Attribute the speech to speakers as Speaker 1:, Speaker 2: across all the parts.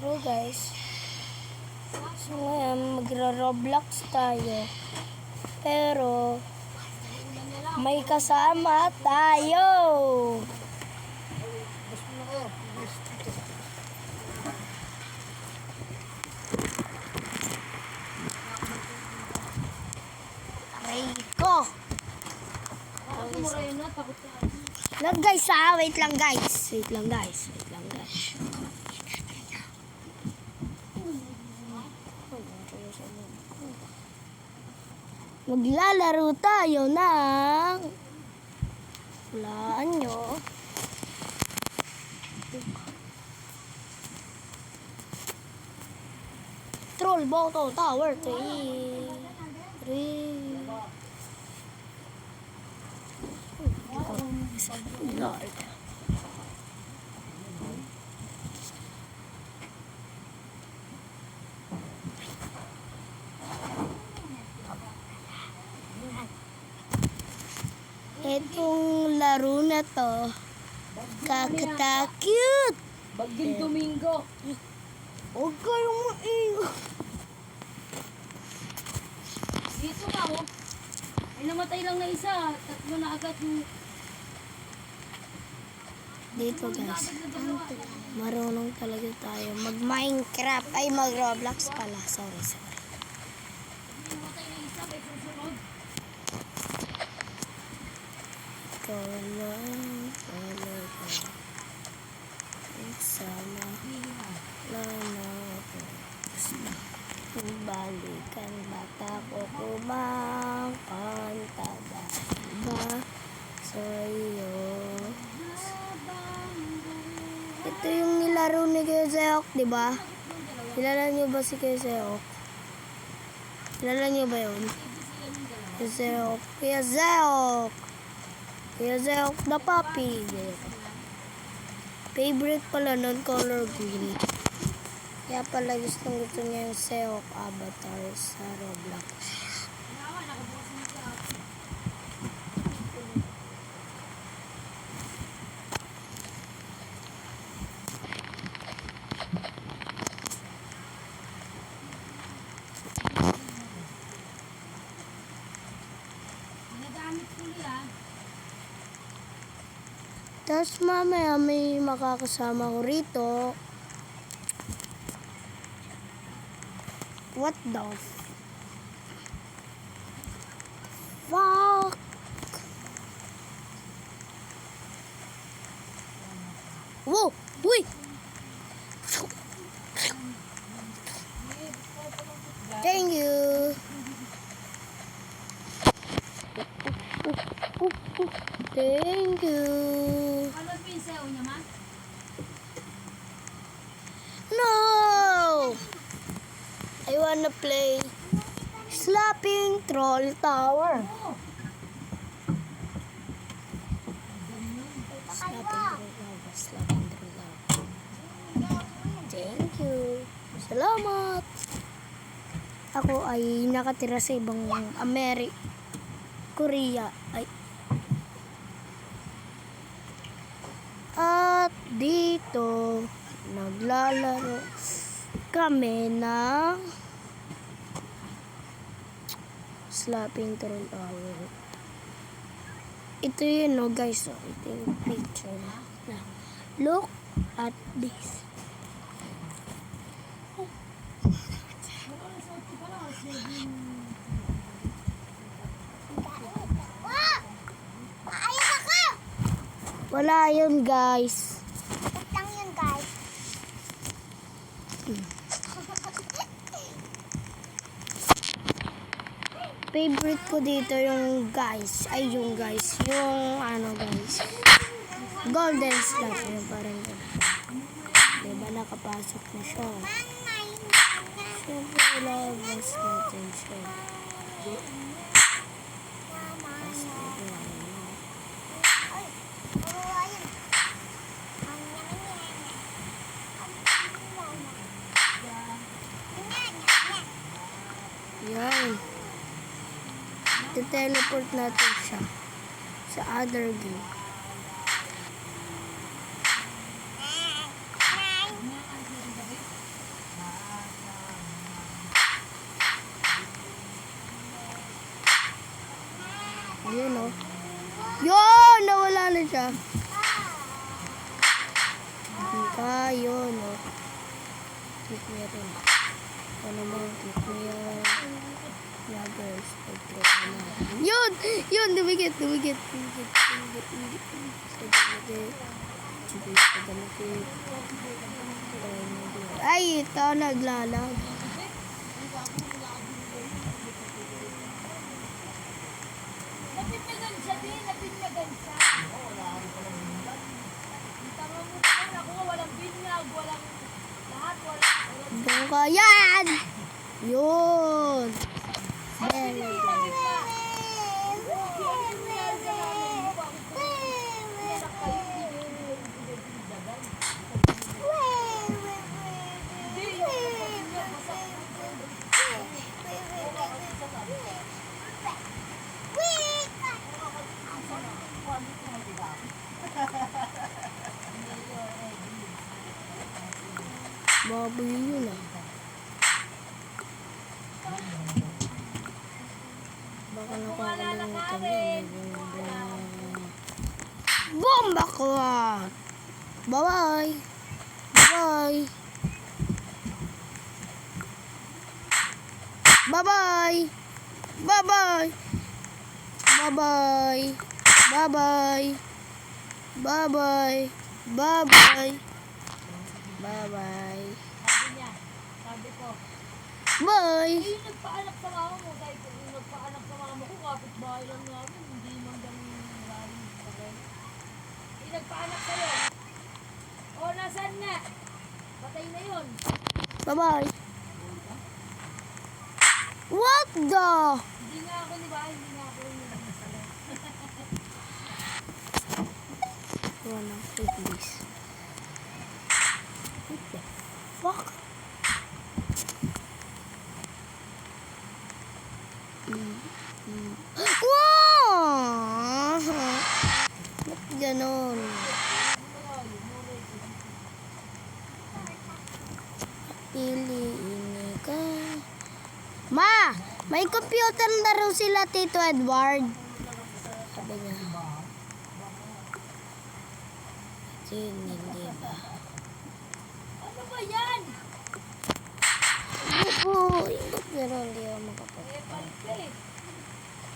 Speaker 1: Hello guys. So ngayon magro-Roblox tayo. Pero may kasama tayo. Aray ko. Lang guys wait lang guys. Wait lang guys. Maglalaro tayo ng hulaan nyo. Troll Bottle Tower 3. Lord. Itong laro na to, kakatakot.
Speaker 2: Baging Domingo.
Speaker 1: Huwag kayong maingay.
Speaker 2: Dito ka, oh. Ay, namatay lang na isa. Tatlo na agad yung...
Speaker 1: Dito guys, marunong talaga tayo mag-Minecraft. Ay, mag-Roblox pala. Sorry.
Speaker 2: Namatay na isa, may susunod.
Speaker 1: Ikaw lang talaga. Sama lang ako. Balikan bata ko kumakanta ba sa'yo. Ito yung nilaro ni Kuya Seok, di ba? Kilala niyo ba si Kuya Seok? Kilala niyo ba yun? Kuya Seok. Kuya Seok the puppy. Favorite pala nun, color green. Kaya pala gusto niya yung Seok avatar sa Roblox.
Speaker 2: Nagamit ko yan.
Speaker 1: Tapos mamaya may makakasama ko rito. What the fuck? Whoa! Uy! Thank you. Thank you.
Speaker 2: Ano pinsel niya, ma?
Speaker 1: No! I wanna play Slapping Troll Tower. Slapping Troll Tower. Thank you. Salamat. Ako ay nakatira sa ibang Korea. At dito naglalaro kami ng Slapping Troll Tower. Ito yun, no, guys. So, ito yung picture na. Look at this. Wala yun, guys.
Speaker 3: Lang yun, guys.
Speaker 1: Favorite ko dito yung guys. Ay, yung guys. Yung ano, guys. Golden slot. Yung parang diba nakapasok na siya. Siyempre, ilabas natin siya. Yan. Teleport natin siya sa other game. siya. Kayo, no? Click mo rin. Ano mo, click mo yan. Vloggers, pag-click mo na. Yun! Yun! Dumikit. Ay, ito naglalag.
Speaker 2: Napinyagan siya din, napinyagan siya. Tama mo naman ako, walang binyag, walang lahat, walang...
Speaker 1: Doon ka. Yan! Yun! Yan. Baboy yun ah. Baka nakakalimutan yun. Bomba ko ah! Bye-bye! Bye-bye! Bye-bye! Bye-bye! Bye-bye! Bye-bye! Bye-bye! Bye-bye! Bye-bye!
Speaker 2: Sabi niya, sabi ko,
Speaker 1: Bye!
Speaker 2: yung nagpaanak sa mama mo, sabi ko, yung nagpaanak sa mama ko, kapit-bahay lang namin, hindi man lang maraming bagay. Yung nagpaanak sa'yo, o nasaan nga? Patay na yun.
Speaker 1: Bye-bye! What the?
Speaker 2: Hindi nga ako, di ba? Hindi nga ako yung nagpasala.
Speaker 1: Wala, wait please. What the fuck? Wow! Ba't ganon? Piliin ka. Ma! May computer na raw sila, Tito Edward. Sabi niya. Hindi ba?
Speaker 2: Ano ba yan?
Speaker 1: Oo, ikot na raw, hindi ako makapag.
Speaker 2: Eh, palit ka eh.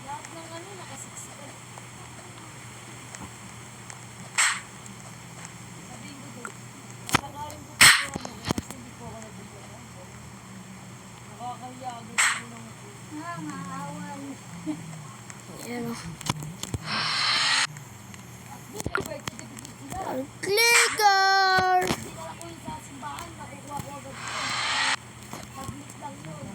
Speaker 2: Lahat ng ano, nakasiksikan. Sabihin ko doon, nakakain ko po yung ano, kasi hindi po ako nabigyan. Nakakahiya agad ko ng
Speaker 3: Maawan.
Speaker 1: Ayan o.
Speaker 2: Doon, may birth certificate sila.
Speaker 1: Clicker!
Speaker 2: Dinala ko yung sa simbahan, nakukuha ko agad yun. Submit lang yun.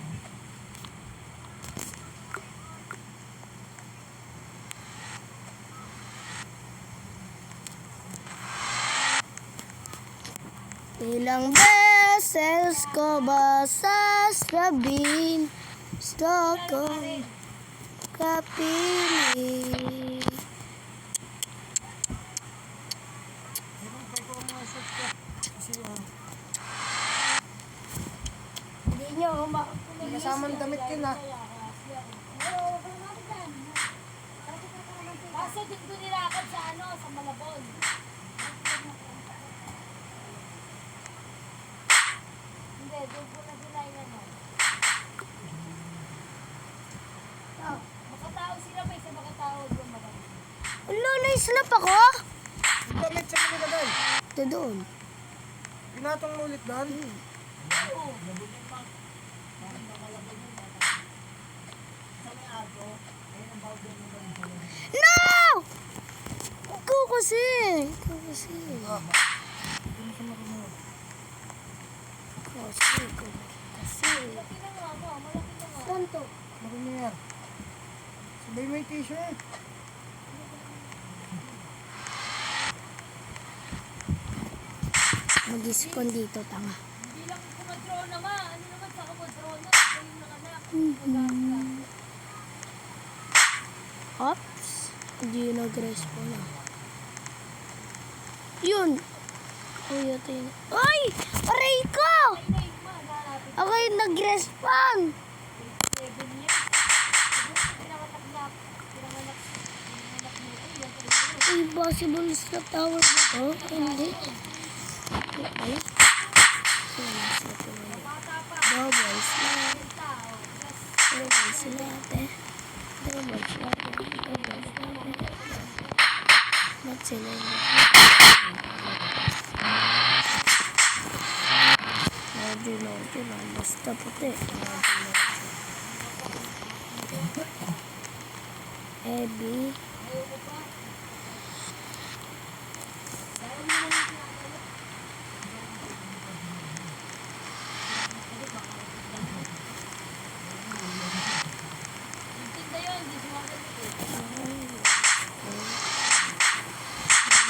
Speaker 1: Ilang beses ko ba sasabihin gusto ko kapili. Hindi nyo
Speaker 4: Kasamang damit yun ah.
Speaker 2: Kaso din ko nilakad sa ano, sa Malabon. Hindi, doon ko na sila yung ano. Makatao sila, may isa makatao doon marami.
Speaker 1: Ulo, na-slap ako?
Speaker 4: Yung damit sa mga nilagay.
Speaker 1: Ito doon.
Speaker 4: Pinatong mo ulit doon.
Speaker 2: Oo.
Speaker 1: No! Ikaw kasi. Ikaw kasi. Kasi.
Speaker 2: Malaki na nga mo, malaki na nga.
Speaker 1: Saan to?
Speaker 4: Laki niya yan. Sabay mo yung t-shirt.
Speaker 1: Mag-spawn dito, tanga.
Speaker 2: Hindi lang ko mag-draw na ma. Ano naman sa ako mag-draw na? Ito yung nakanak.
Speaker 1: Oops. Hindi yun nag-respawn ah. Yun. Kuya tayo. Ay! Aray ko!
Speaker 2: Ay, na yung ma. Hanapin.
Speaker 1: Ako yung nag-respawn.
Speaker 2: 7 years. Siguro pinanganak na. Pinanganak mo. Ay, yan pala yun.
Speaker 1: Impossible sa tower ba to? Hindi. Ay. Double slot. Double slot eh. Double slot eh. Double slot eh. Ba't sila yun? Logi lang. Basta puti. Abby.
Speaker 2: Tinda yun, hindi sumasagot eh.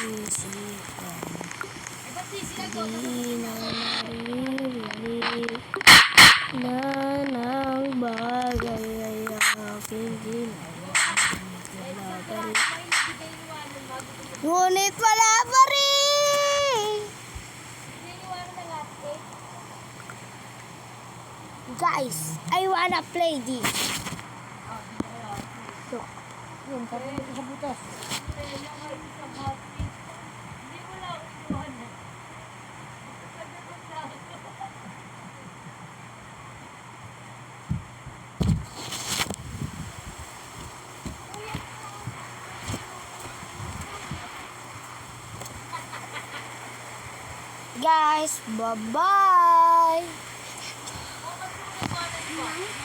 Speaker 1: Isika.
Speaker 2: Eh, ba't di sinagot?
Speaker 1: Di na naririnig na ng bagay ay aking ginawa.
Speaker 2: May nagbigay iwanan bago ito.
Speaker 1: Ngunit wala pa rin!
Speaker 2: Bigay iwanan ng ate.
Speaker 1: Guys, I wanna play this. Look.
Speaker 4: Yun, sabi mo sa butas.
Speaker 2: Kaya kayo sa hati. Hindi mo lang iwanan. Sagot na ako.
Speaker 1: Guys, bye-bye!
Speaker 2: Bakit mo iwanan pa?